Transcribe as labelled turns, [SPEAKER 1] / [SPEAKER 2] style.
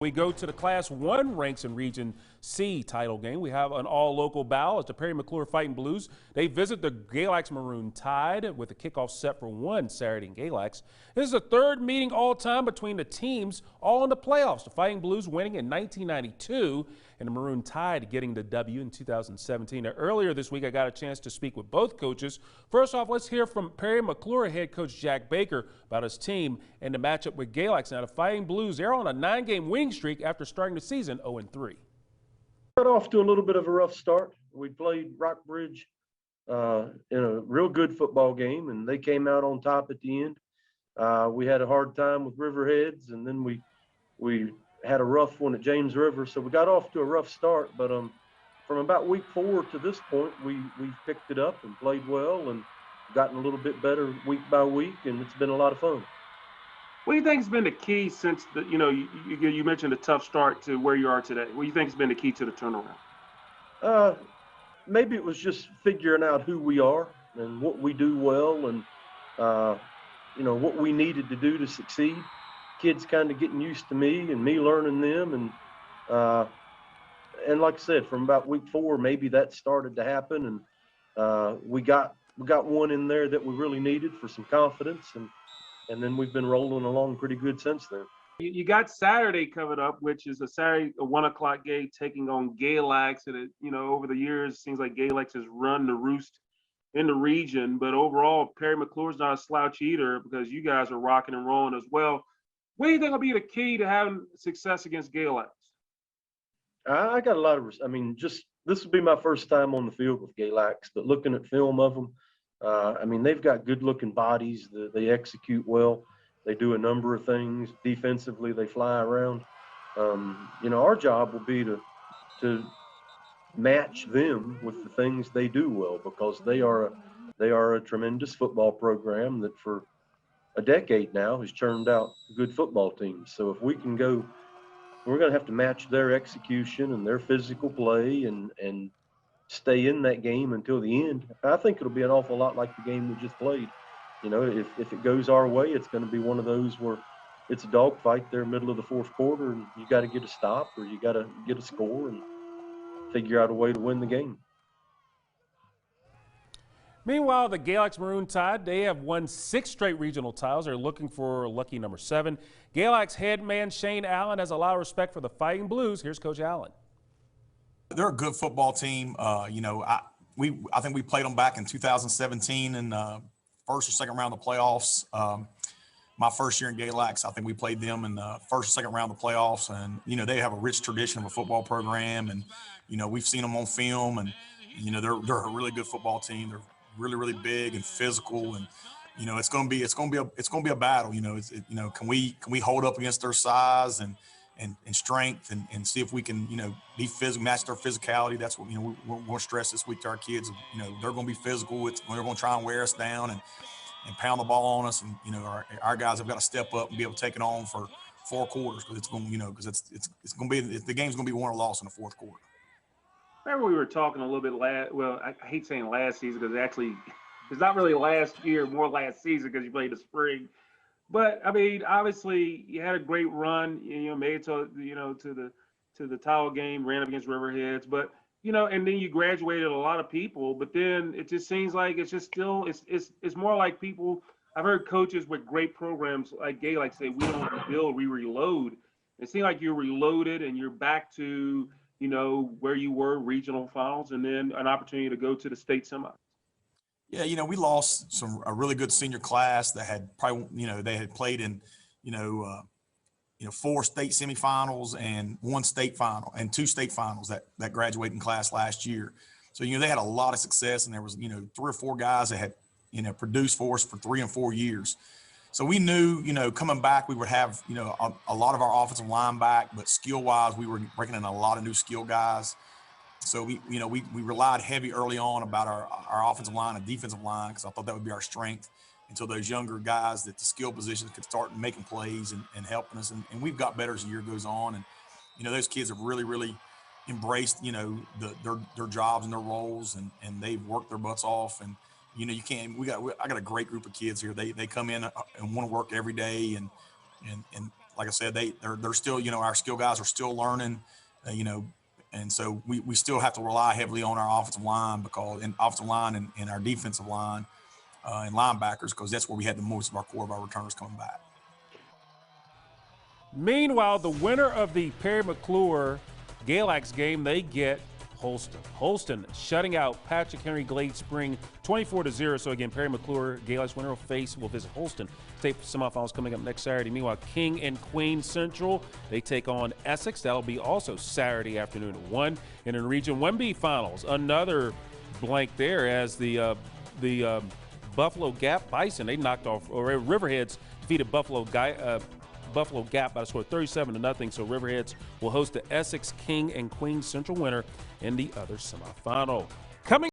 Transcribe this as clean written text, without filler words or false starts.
[SPEAKER 1] We go to the Class 1 ranks in Region C title game. We have an all-local battle as the Parry McCluer Fighting Blues. They visit the Galax Maroon Tide with a kickoff set for one Saturday in Galax. This is the third meeting all-time between the teams, all in the playoffs. The Fighting Blues winning in 1992 and the Maroon Tide getting the W in 2017. Now, earlier this week, I got a chance to speak with both coaches. First off, let's hear from Parry McCluer head coach Jack Baker about his team and the matchup with Galax. Now, the Fighting Blues, they're on a 9-game winning streak after starting the season 0-3.
[SPEAKER 2] Got off to a little bit of a rough start. We played Rockbridge in a real good football game, and they came out on top at the end. We had a hard time with Riverheads, and then we had a rough one at James River, so we got off to a rough start. But from about week 4 to this point, we picked it up and played well and gotten a little bit better week by week, and it's been a lot of fun.
[SPEAKER 3] What do you think has been the key since you mentioned a tough start to where you are today? What do you think has been the key to the turnaround?
[SPEAKER 2] Maybe it was just figuring out who we are and what we do well, and what we needed to do to succeed. Kids kind of getting used to me and me learning them, and like I said, from about week 4, maybe that started to happen, and we got one in there that we really needed for some confidence, and then we've been rolling along pretty good since then.
[SPEAKER 3] You got Saturday coming up, which is a Saturday, a 1 o'clock game taking on Galax. And over the years, it seems like Galax has run the roost in the region. But overall, Parry McCluer's not a slouch either because you guys are rocking and rolling as well. What do you think will be the key to having success against Galax?
[SPEAKER 2] I got a lot of, this will be my first time on the field with Galax, but looking at film of them, they've got good-looking bodies. They execute well. They do a number of things. Defensively, they fly around. Our job will be to match them with the things they do well, because they are a tremendous football program that for a decade now has churned out good football teams. So if we can go, we're going to have to match their execution and their physical play and stay in that game until the end. I think it'll be an awful lot like the game we just played. If it goes our way, it's going to be one of those where it's a dogfight there, middle of the 4th quarter, and you got to get a stop or you got to get a score and figure out a way to win the game.
[SPEAKER 1] Meanwhile, the Galax Maroon Tide, they have won 6 straight regional titles. They're looking for lucky number 7. Galax head man Shane Allen has a lot of respect for the Fighting Blues. Here's Coach Allen.
[SPEAKER 4] They're a good football team. I think we played them back in 2017 in first or second round of the playoffs. My first year in Galax, I think we played them in the first or second round of the playoffs. And, they have a rich tradition of a football program. And, we've seen them on film. And, they're a really good football team. They're really, really big and physical. And, it's going to be a battle. Can we hold up against their size and strength and see if we can, be physical, match their physicality. That's what, we're going to stress this week to our kids. They're going to be physical. They're going to try and wear us down and pound the ball on us. And, our guys have got to step up and be able to take it on for 4 quarters because it's going, it's going to be, the game's going to be won or lost in the 4th quarter.
[SPEAKER 3] Remember we were talking a little bit I hate saying last season because actually it's not really last year, more last season because you played the spring. But obviously you had a great run. Made it to the title game, ran up against Riverheads. But and then you graduated a lot of people. But then it just seems like it's just still it's more like people. I've heard coaches with great programs like Galax say we don't rebuild, we reload. It seems like you're reloaded and you're back to where you were, regional finals, and then an opportunity to go to the state semi.
[SPEAKER 4] Yeah, we lost a really good senior class that had probably, they had played in, 4 state semifinals and 1 state final and 2 state finals that graduating class last year. So, they had a lot of success, and there was, 3 or 4 guys that had, produced for us for 3 and 4 years. So we knew, coming back, we would have, a lot of our offensive line back, but skill-wise, we were bringing in a lot of new skill guys. So we relied heavy early on about our offensive line and defensive line because I thought that would be our strength until those younger guys that the skill positions could start making plays and helping us. And we've got better as the year goes on. And, those kids have really, really embraced, their jobs and their roles, and they've worked their butts off. And, I got a great group of kids here. They come in and want to work every day. And like I said, they're still, you know, our skill guys are still learning, you know, and so we still have to rely heavily on our offensive line and our defensive line and linebackers, because that's where we had the most of our core of our returners coming back.
[SPEAKER 1] Meanwhile, the winner of the Parry McCluer Galax game, they get Holston. Holston shutting out Patrick Henry Glade Spring 24-0. So again, Parry McCluer Galax winner will visit Holston. State semifinals coming up next Saturday. Meanwhile, King and Queen Central, they take on Essex. That'll be also Saturday afternoon at 1. And in Region 1B finals, another blank there as the Buffalo Gap Bison, they knocked off, or Riverheads defeated Buffalo Gap by a score of 37-0. So Riverheads will host the Essex King and Queen Central winner in the other semifinal. Coming